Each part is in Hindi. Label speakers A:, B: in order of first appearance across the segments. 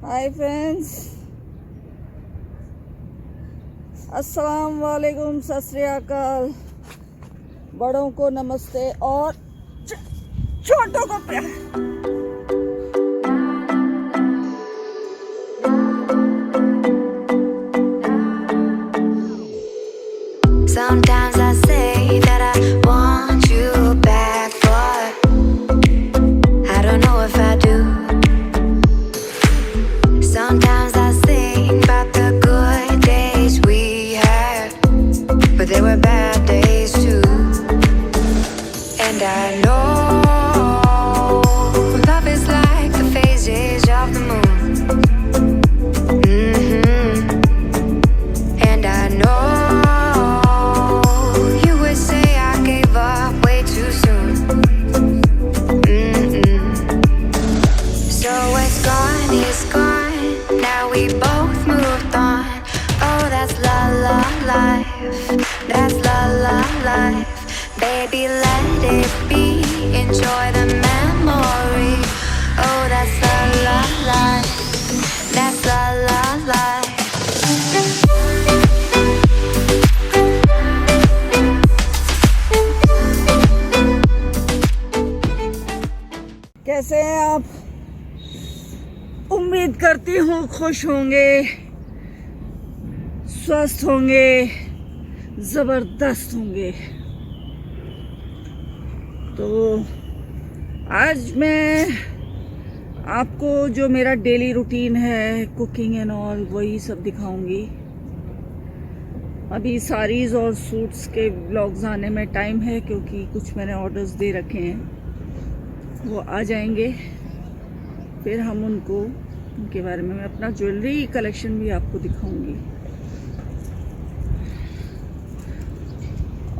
A: हाय फ्रेंड्स, अस्सलाम वालेकुम, सत श्री अकाल। बड़ों को नमस्ते और छोटों को प्यार।
B: Sometimes I say that I want you back, but I don't know if I do. Sometimes I think about the good days we had, but there were bad days too. And I know love is like the phases of the moon. And I know it's gone, now we both moved on. Oh, that's la la life, that's la la life. Baby, let it be, enjoy the memory. Oh, that's la la life, that's la la life.
A: कैसे हैं आप? उम्मीद करती हूँ खुश होंगे, स्वस्थ होंगे, ज़बरदस्त होंगे। तो आज मैं आपको जो मेरा डेली रूटीन है, कुकिंग एंड ऑल, वही सब दिखाऊंगी। अभी साड़ीज़ और सूट्स के ब्लॉग्स आने में टाइम है, क्योंकि कुछ मैंने ऑर्डर्स दे रखे हैं, वो आ जाएंगे। फिर हम उनके बारे में मैं अपना ज्वेलरी कलेक्शन भी आपको दिखाऊंगी।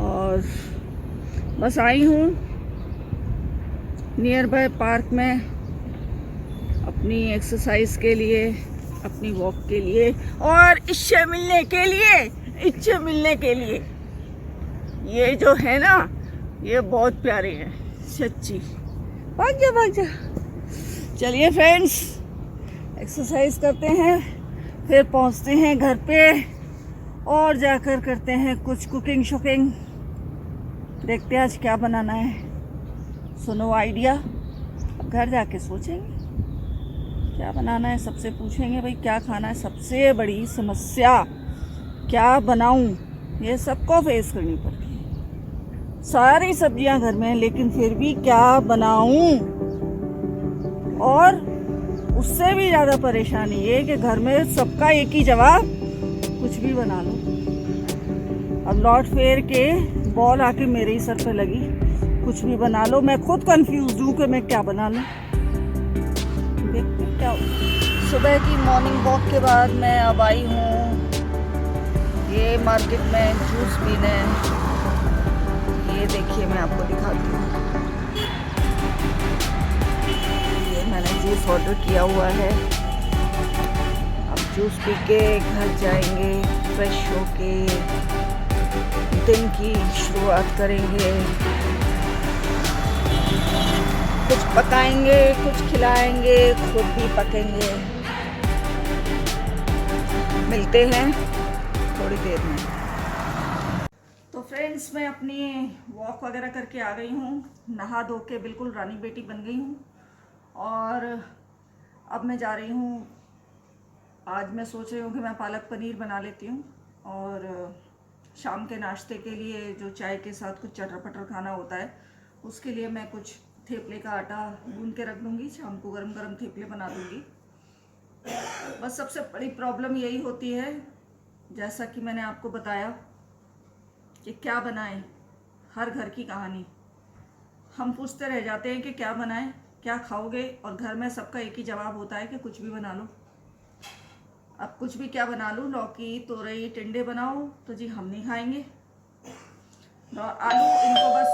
A: और बस आई हूँ नियर बाय पार्क में अपनी एक्सरसाइज के लिए, अपनी वॉक के लिए और इच्छा मिलने के लिए। ये जो है ना, ये बहुत प्यारे हैं सच्ची। भाग जा। चलिए फ्रेंड्स, एक्सरसाइज करते हैं, फिर पहुंचते हैं घर पे और जाकर करते हैं कुछ कुकिंग शुकिंग। देखते हैं आज क्या बनाना है। सुनो आइडिया, अब घर जाके सोचेंगे क्या बनाना है। सबसे पूछेंगे भाई क्या खाना है। सबसे बड़ी समस्या क्या बनाऊं, ये सबको फेस करनी पड़ती है। सारी सब्जियां घर में हैं, लेकिन फिर भी क्या बनाऊं। और उससे भी ज़्यादा परेशानी ये कि घर में सबका एक ही जवाब, कुछ भी बना लो। अब लौट फेर के बॉल आके मेरे ही सर पे लगी, कुछ भी बना लो। मैं खुद कंफ्यूज हूँ कि मैं क्या बना लूँ। देखते क्या हो। सुबह की मॉर्निंग वॉक के बाद मैं अब आई हूँ ये मार्केट में जूस पीने। ये देखिए, मैं आपको दिखाती हूँ। मैंने जूस ऑर्डर किया हुआ है। अब जूस पी के घर जाएंगे, फ्रेश होके दिन की शुरुआत करेंगे। कुछ पकाएंगे, कुछ खिलाएंगे, खुद भी पकेंगे। मिलते हैं थोड़ी देर में। तो फ्रेंड्स, मैं अपनी वॉक वगैरह करके आ गई हूँ, नहा धो के बिल्कुल रानी बेटी बन गई हूँ। और अब मैं जा रही हूँ, आज मैं सोच रही हूँ कि मैं पालक पनीर बना लेती हूँ। और शाम के नाश्ते के लिए जो चाय के साथ कुछ चटर पटर खाना होता है, उसके लिए मैं कुछ थेपले का आटा गूंद के रख दूँगी। शाम को गरम गरम थेपले बना दूँगी। बस सबसे बड़ी प्रॉब्लम यही होती है, जैसा कि मैंने आपको बताया, कि क्या बनाएं। हर घर की कहानी, हम पूछते रह जाते हैं कि क्या बनाएं, क्या खाओगे, और घर में सबका एक ही जवाब होता है कि कुछ भी बना लो। अब कुछ भी क्या बना लूँ, लौकी तोरई टिंडे बनाओ तो जी हम नहीं खाएंगे। और आलू, इनको बस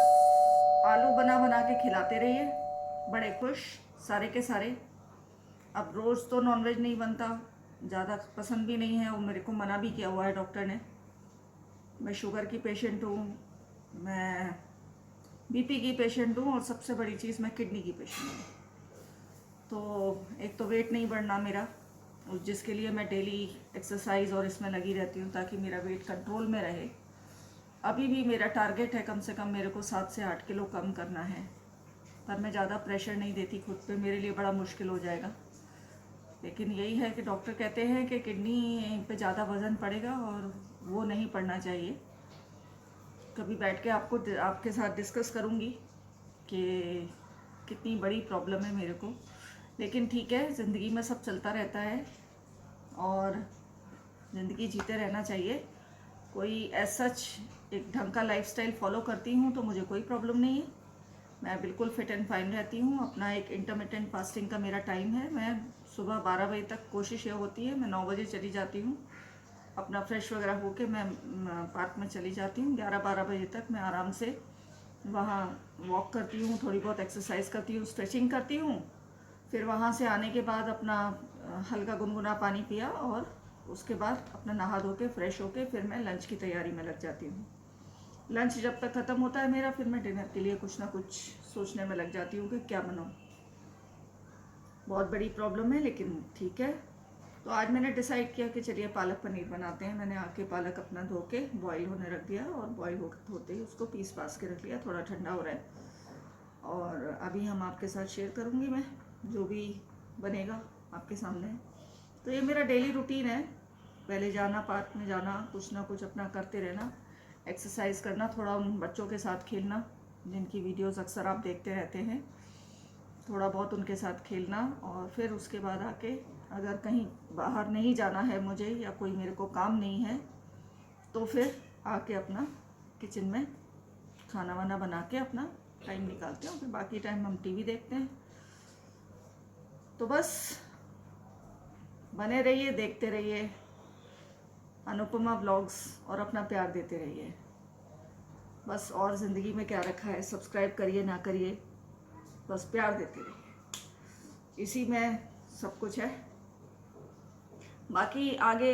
A: आलू बना बना के खिलाते रहिए, बड़े खुश सारे के सारे। अब रोज़ तो नॉनवेज नहीं बनता, ज़्यादा पसंद भी नहीं है, और मेरे को मना भी किया हुआ है डॉक्टर ने। मैं शुगर की पेशेंट हूँ, मैं बीपी की पेशेंट हूँ, और सबसे बड़ी चीज़ मैं किडनी की पेशेंट हूँ। तो एक तो वेट नहीं बढ़ना मेरा, जिसके लिए मैं डेली एक्सरसाइज और इसमें लगी रहती हूँ ताकि मेरा वेट कंट्रोल में रहे। अभी भी मेरा टारगेट है कम से कम मेरे को 7 से 8 किलो कम करना है, पर मैं ज़्यादा प्रेशर नहीं देती खुद पे, मेरे लिए बड़ा मुश्किल हो जाएगा। लेकिन यही है कि डॉक्टर कहते हैं कि किडनी पे ज़्यादा वज़न पड़ेगा और वो नहीं पड़ना चाहिए। कभी बैठ के आपके साथ डिस्कस करूँगी कि कितनी बड़ी प्रॉब्लम है मेरे को। लेकिन ठीक है, ज़िंदगी में सब चलता रहता है और ज़िंदगी जीते रहना चाहिए। कोई एज सच एक ढंग का लाइफस्टाइल फॉलो करती हूँ तो मुझे कोई प्रॉब्लम नहीं है, मैं बिल्कुल फिट एंड फाइन रहती हूँ। अपना एक इंटरमिटेंट फास्टिंग का मेरा टाइम है, मैं सुबह 12 बजे तक कोशिश ये होती है, मैं 9 बजे चली जाती हूँ, अपना फ्रेश वगैरह होके मैं पार्क में चली जाती हूँ। 11-12 बजे तक मैं आराम से वहाँ वॉक करती हूँ, थोड़ी बहुत एक्सरसाइज करती हूँ, स्ट्रेचिंग करती हूँ। फिर वहाँ से आने के बाद अपना हल्का गुनगुना पानी पिया और उसके बाद अपना नहा धो के फ्रेश होके फिर मैं लंच की तैयारी में लग जाती हूँ। लंच जब तक ख़त्म होता है मेरा, फिर मैं डिनर के लिए कुछ ना कुछ सोचने में लग जाती हूँ कि क्या बनाऊँ। बहुत बड़ी प्रॉब्लम है लेकिन ठीक है। तो आज मैंने डिसाइड किया कि चलिए पालक पनीर बनाते हैं। मैंने आके पालक अपना धो के बॉईल होने रख दिया और बॉईल होते ही उसको पीस पास के रख लिया, थोड़ा ठंडा हो रहा है। और अभी हम आपके साथ शेयर करूँगी मैं जो भी बनेगा आपके सामने। तो ये मेरा डेली रूटीन है, पहले जाना, पार्क में जाना, कुछ ना कुछ अपना करते रहना, एक्सरसाइज करना, थोड़ा उन बच्चों के साथ खेलना जिनकी वीडियोस अक्सर आप देखते रहते हैं, थोड़ा बहुत उनके साथ खेलना। और फिर उसके बाद आके अगर कहीं बाहर नहीं जाना है मुझे या कोई मेरे को काम नहीं है तो फिर आके अपना किचन में खाना वाना बना के अपना टाइम निकालते हैं। फिर बाकी टाइम हम टीवी देखते हैं। तो बस बने रहिए, देखते रहिए अनुपमा व्लॉग्स और अपना प्यार देते रहिए। बस और ज़िंदगी में क्या रखा है, सब्सक्राइब करिए ना करिए, बस प्यार देते रहिए, इसी में सब कुछ है। बाकी आगे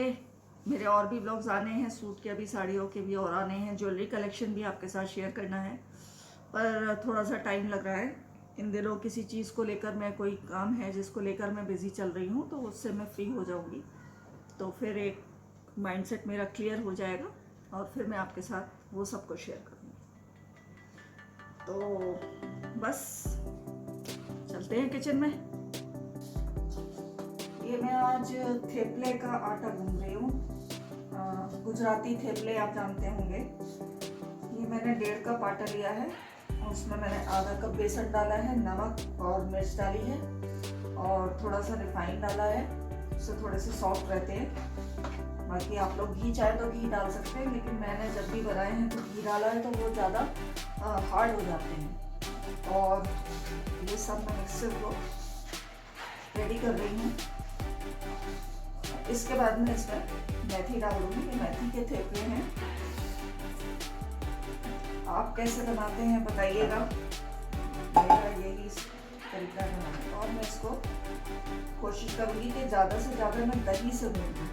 A: मेरे और भी व्लॉग्स आने हैं, सूट के भी, साड़ियों के भी और आने हैं, ज्वेलरी कलेक्शन भी आपके साथ शेयर करना है, पर थोड़ा सा टाइम लग रहा है। इन दिनों किसी चीज़ को लेकर मैं, कोई काम है जिसको लेकर मैं बिज़ी चल रही हूँ, तो उससे मैं फ्री हो जाऊँगी तो फिर एक माइंडसेट मेरा क्लियर हो जाएगा और फिर मैं आपके साथ वो सब को शेयर करूँगी। तो बस चलते हैं किचन में। ये मैं आज थेपले का आटा गूंद रही हूँ, गुजराती थेपले आप जानते होंगे। ये मैंने 1.5 कप आटा लिया है, उसमें मैंने आधा कप बेसन डाला है, नमक और मिर्च डाली है और थोड़ा सा रिफाइंड डाला है, उससे थोड़े से सॉफ्ट रहते हैं। बाकी आप लोग घी चाहे तो घी डाल सकते हैं, लेकिन मैंने जब भी बनाए हैं तो घी डाला है तो वो ज़्यादा हार्ड हो जाते हैं। और ये सब मैं मिक्सर को रेडी कर रही हूँ। इसके बाद में इसमें मेथी डाल दूँगी। ये मेथी के थेपले हैं, आप कैसे बनाते हैं बताइएगा, मेरा यही तरीका बनाने का। और मैं इसको कोशिश करूँगी कि ज़्यादा से ज़्यादा मैं दही से भूनूँ।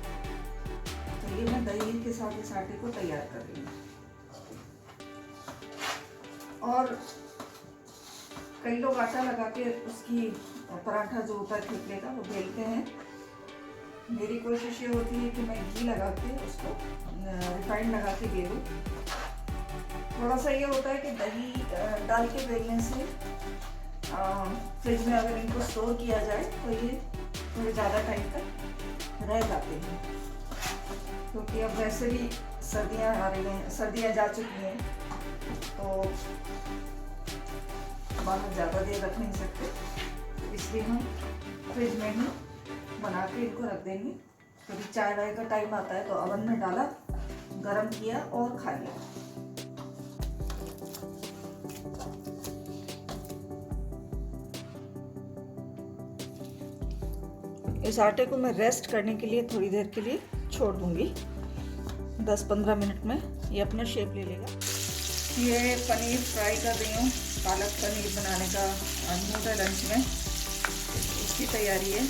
A: तो ये मैं दही के साथ इस आटे को तैयार कर रही हूँ। और कई लोग आटा लगा के उसकी पराठा जो होता है थेपले का वो बेलते हैं। मेरी कोशिश ये होती है कि मैं घी लगा के उसको, रिफाइंड लगा के बेलूँ। थोड़ा सा ये होता है कि दही डाल के बेलने से फ्रिज में अगर इनको स्टोर किया जाए तो ये थोड़े ज़्यादा टाइम तक रह जाते हैं, क्योंकि अब वैसे भी सर्दियाँ आ रही हैं, सर्दियाँ जा चुकी हैं तो बाहर ज़्यादा देर रख नहीं सकते, तो इसलिए हम फ्रिज में ही बना के इनको रख देंगे। कभी चाय वाय का टाइम आता है तो अवन में डाला, गरम किया और खा लिया। इस आटे को मैं रेस्ट करने के लिए थोड़ी देर के लिए छोड़ दूंगी, 10-15 मिनट में ये अपना शेप ले लेगा। ये पनीर फ्राई कर रही हूँ, पालक पनीर बनाने का मूड है लंच में, उसकी तैयारी है।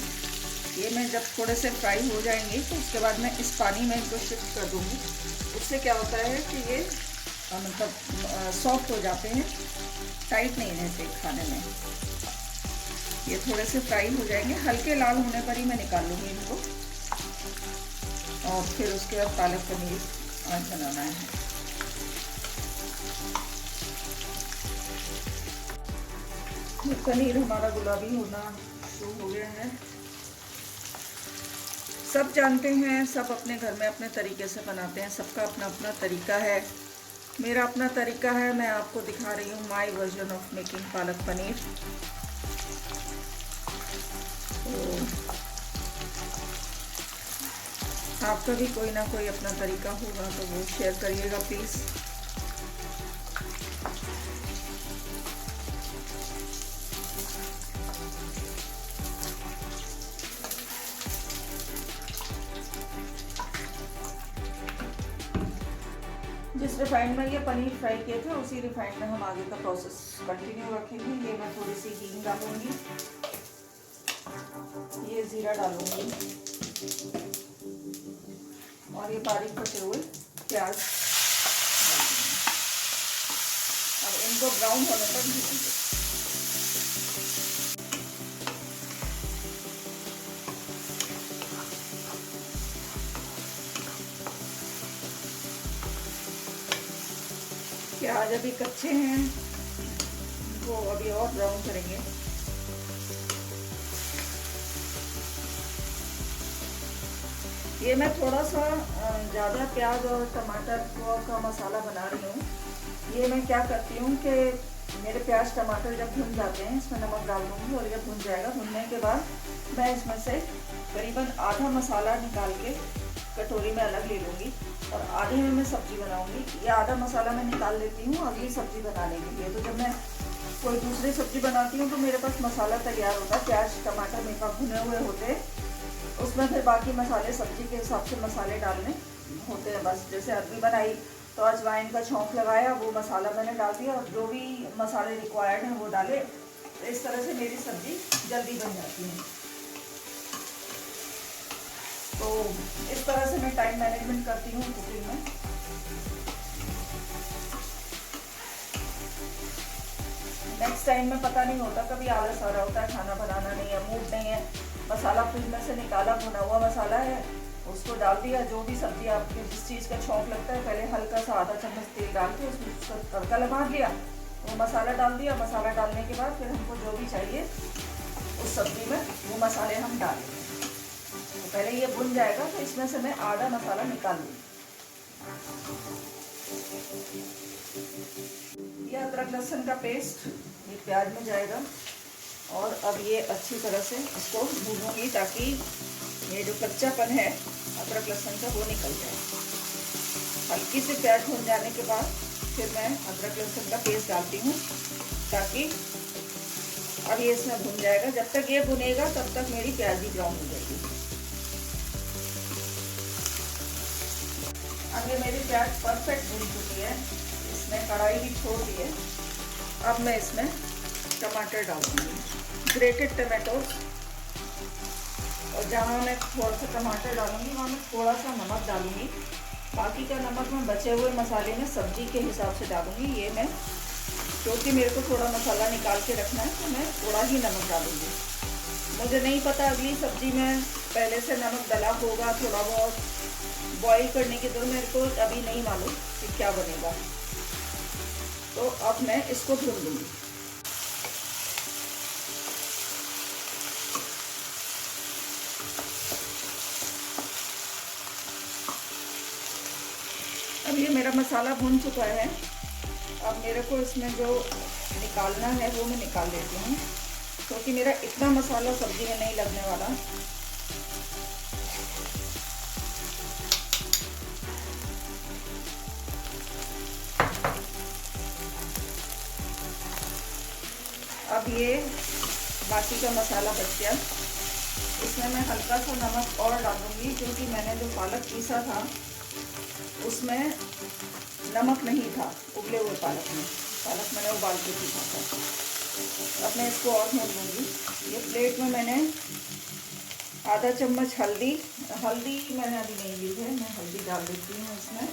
A: ये मैं जब थोड़े से फ्राई हो जाएंगे तो उसके बाद मैं इस पानी में इनको शिफ्ट कर दूँगी। उससे क्या होता है कि ये मतलब सॉफ्ट हो जाते हैं, टाइट नहीं रहते खाने में। ये थोड़े से फ्राई हो जाएंगे, हल्के लाल होने पर ही मैं निकाल लूँगी इनको। और फिर उसके बाद पालक पनीर आज बनाना है। पनीर हमारा गुलाबी होना शुरू हो गया है। सब जानते हैं, सब अपने घर में अपने तरीके से बनाते हैं, सबका अपना अपना तरीका है। मेरा अपना तरीका है, मैं आपको दिखा रही हूँ my version of making palak paneer. तो आपका भी कोई ना कोई अपना तरीका होगा तो वो शेयर करिएगा प्लीज़। जिस रिफाइंड में ये पनीर फ्राई किए थे उसी रिफाइंड में हम आगे का प्रोसेस कंटिन्यू रखेंगे। ये मैं थोड़ी सी हींग डालूंगी, ये जीरा डालूंगी और ये बारीक कटे हुए प्याज। अब इनको ब्राउन होने तक भूनेंगे। प्याज अभी कच्चे हैं, वो अभी और ब्राउन करेंगे। ये मैं थोड़ा सा ज़्यादा प्याज और टमाटर का मसाला बना रही हूँ। ये मैं क्या करती हूँ कि मेरे प्याज टमाटर जब भुन जाते हैं इसमें नमक डाल दूँगी और ये भुन जाएगा। भुनने के बाद मैं इसमें से करीबन आधा मसाला निकाल के कटोरी में अलग ले लूँगी और आधे में मैं सब्ज़ी बनाऊँगी। ये आधा मसाला मैं निकाल लेती हूँ अगली सब्ज़ी बनाने के लिए। तो जब मैं कोई दूसरी सब्ज़ी बनाती हूँ तो मेरे पास मसाला तैयार होता है, प्याज टमाटर मेरे पास भुने हुए होते हैं, उसमें फिर बाकी मसाले सब्ज़ी के हिसाब से मसाले डालने होते हैं बस। जैसे अरबी बनाई तो अजवाइन का छौंक लगाया, वो मसाला मैंने डाल दिया और जो भी मसाले रिक्वायर्ड हैं वो डाले। तो इस तरह से मेरी सब्ज़ी जल्दी बन जाती है। तो इस तरह से मैं टाइम मैनेजमेंट करती हूँ कुकिंग में। नेक्स्ट टाइम में पता नहीं होता, कभी आलस आ रहा होता है, खाना बनाना नहीं है, मूड नहीं है, मसाला फ्रिज में से निकाला, भुना हुआ मसाला है, उसको डाल दिया। जो भी सब्जी आपको जिस चीज़ का शौक लगता है पहले हल्का सा आधा चम्मच तेल डाल के उसमें उसका तड़का लगा दिया, वो मसाला डाल दिया। मसाला डालने के बाद फिर हमको जो भी चाहिए उस सब्जी में वो मसाले हम डालेंगे। तो पहले ये भुन जाएगा तो इसमें से मैं आधा मसाला निकाल लूँगी। ये अदरक लहसुन का पेस्ट ये प्याज में जाएगा और अब ये अच्छी तरह से इसको भूनूंगी ताकि ये जो कच्चापन है अदरक लहसुन का वो निकल जाए। हल्की से प्याज भून जाने के बाद फिर मैं अदरक लहसुन का पेस्ट डालती हूँ ताकि अब ये इसमें भुन जाएगा। जब तक ये भुनेगा तब तक मेरी प्याज भी ब्राउन हो जाएगी। अब ये मेरी प्याज परफेक्ट भुन चुकी है, इसमें कढ़ाई भी छोड़ दी है। अब मैं इसमें टमाटर डालूंगी, ग्रेटेड टमाटोज। और जहाँ मैं थोड़ा सा टमाटर डालूंगी वहाँ मैं थोड़ा सा नमक डालूंगी। बाकी का नमक मैं बचे हुए मसाले में सब्जी के हिसाब से डालूंगी। ये मैं क्योंकि मेरे को थोड़ा मसाला निकाल के रखना है तो मैं थोड़ा ही नमक डालूंगी। मुझे नहीं पता अगली सब्जी में पहले से नमक डला होगा, थोड़ा बहुत बॉईल करने की तो मेरे को अभी नहीं मालूम कि क्या बनेगा। तो अब मैं इसको भून लूँगी। अब ये मेरा मसाला भून चुका है। अब मेरे को इसमें जो निकालना है वो मैं निकाल देती हूँ क्योंकि मेरा इतना मसाला सब्जी में नहीं लगने वाला। अब ये बाकी का मसाला बच गया, इसमें मैं हल्का सा नमक और डालूंगी क्योंकि मैंने जो पालक पीसा था उसमें नमक नहीं था। उबले हुए पालक मैंने उबाल के पीसा था। अब मैं इसको और भून लूँगी। ये प्लेट में मैंने आधा चम्मच हल्दी मैंने अभी नहीं ली है, मैं हल्दी डाल देती हूँ इसमें।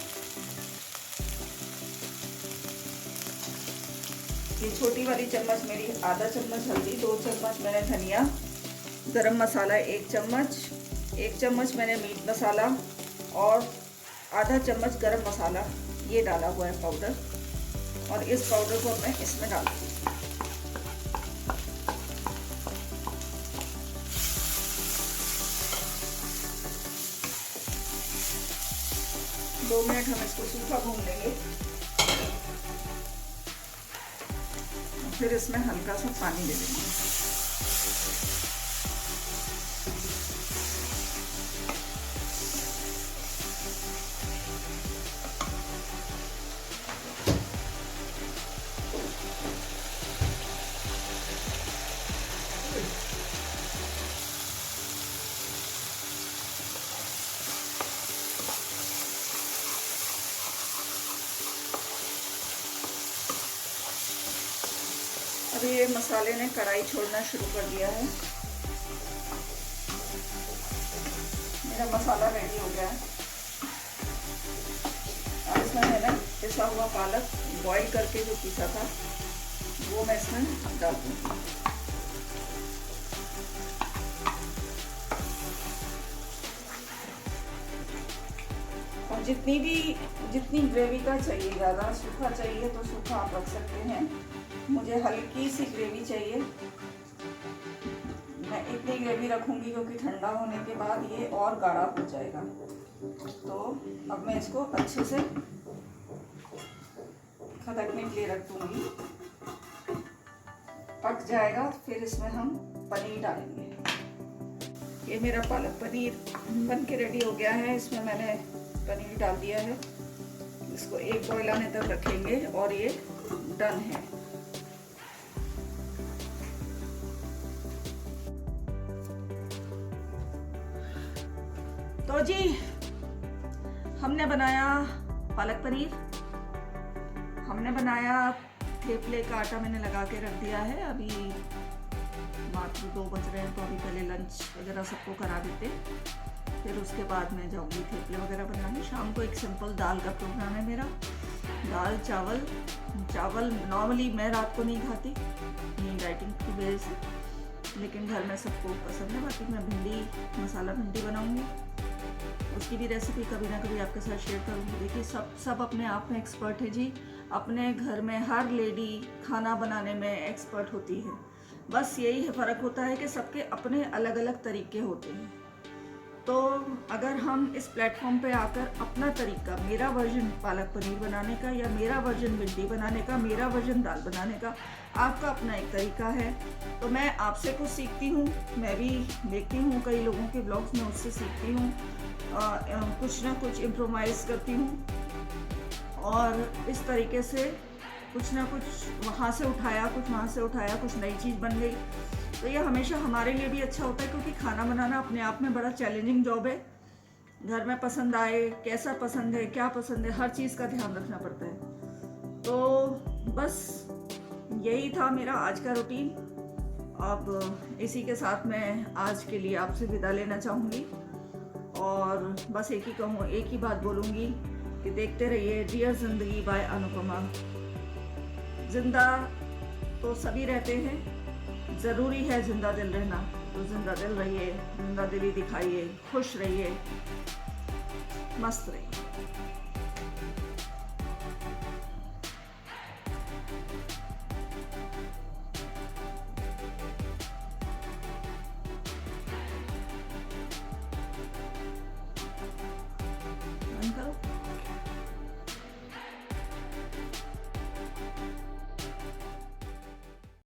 A: ये छोटी वाली चम्मच मेरी आधा चम्मच हल्दी, 2 चम्मच मैंने धनिया, गरम मसाला 1 चम्मच मैंने मीट मसाला और आधा चम्मच गरम मसाला ये डाला हुआ है पाउडर, और इस पाउडर को मैं इसमें डाल दूँगी। 2 मिनट हम इसको सूखा भून लेंगे, फिर इसमें हल्का सा पानी दे देंगे। अभी ये मसाले ने कढ़ाई छोड़ना शुरू कर दिया है। मेरा मसाला रेडी हो गया है। अब इसमें मैंने पिसा हुआ पालक बॉईल करके जो पीसा था वो मैं इसमें डाल दूँगी। और जितनी ग्रेवी का चाहिए, ज़्यादा सूखा चाहिए तो सूखा आप रख सकते हैं। मुझे हल्की सी ग्रेवी चाहिए, मैं इतनी ग्रेवी रखूँगी क्योंकि ठंडा होने के बाद ये और गाढ़ा हो जाएगा। तो अब मैं इसको अच्छे से खदकने के लिए रख दूँगी। पक जाएगा फिर इसमें हम पनीर डालेंगे। ये मेरा पालक पनीर बन के रेडी हो गया है। इसमें मैंने पनीर डाल दिया है। इसको एक बॉयल आने तक रखेंगे और ये डन है। तो जी हमने बनाया पालक पनीर, हमने बनाया थेपले का आटा मैंने लगा के रख दिया है। अभी मात्र 2 बज रहे हैं तो अभी पहले लंच वगैरह सबको करा देते, फिर उसके बाद मैं जाऊंगी थेपले वगैरह बनाने। शाम को एक सिंपल दाल का प्रोग्राम है मेरा, दाल चावल नॉर्मली मैं रात को नहीं खाती अपनी डाइटिंग की वजह से, लेकिन घर में सबको पसंद है। बाकी मैं भिंडी मसाला भिंडी बनाऊंगी, उसकी भी रेसिपी कभी ना कभी आपके साथ शेयर करूँगी। देखिए सब अपने आप में एक्सपर्ट है जी। अपने घर में हर लेडी खाना बनाने में एक्सपर्ट होती है। बस यही है, फ़र्क होता है कि सबके अपने अलग अलग तरीके होते हैं। तो अगर हम इस प्लेटफॉर्म पे आकर अपना तरीका, मेरा वर्जन पालक पनीर बनाने का या मेरा वर्जन भिंडी बनाने का, मेरा वर्जन दाल बनाने का, आपका अपना एक तरीका है, तो मैं आपसे कुछ सीखती हूँ। मैं भी देखती हूँ कई लोगों के ब्लॉग्स में, उससे सीखती हूँ, कुछ ना कुछ इम्प्रोवाइज़ करती हूँ और इस तरीके से कुछ ना कुछ वहाँ से उठाया, कुछ वहाँ से उठाया, कुछ नई चीज़ बन गई। तो ये हमेशा हमारे लिए भी अच्छा होता है, क्योंकि खाना बनाना अपने आप में बड़ा चैलेंजिंग जॉब है। घर में पसंद आए, कैसा पसंद है, क्या पसंद है, हर चीज़ का ध्यान रखना पड़ता है। तो बस यही था मेरा आज का रूटीन। अब इसी के साथ मैं आज के लिए आपसे विदा लेना चाहूँगी और बस एक ही बात बोलूँगी कि देखते रहिए डियर ज़िंदगी बाय अनुपमा। जिंदा तो सभी रहते हैं, ज़रूरी है जिंदा दिल रहना, तो जिंदा दिल रहिए, जिंदा दिली दिखाइए, खुश रहिए, मस्त रहिए।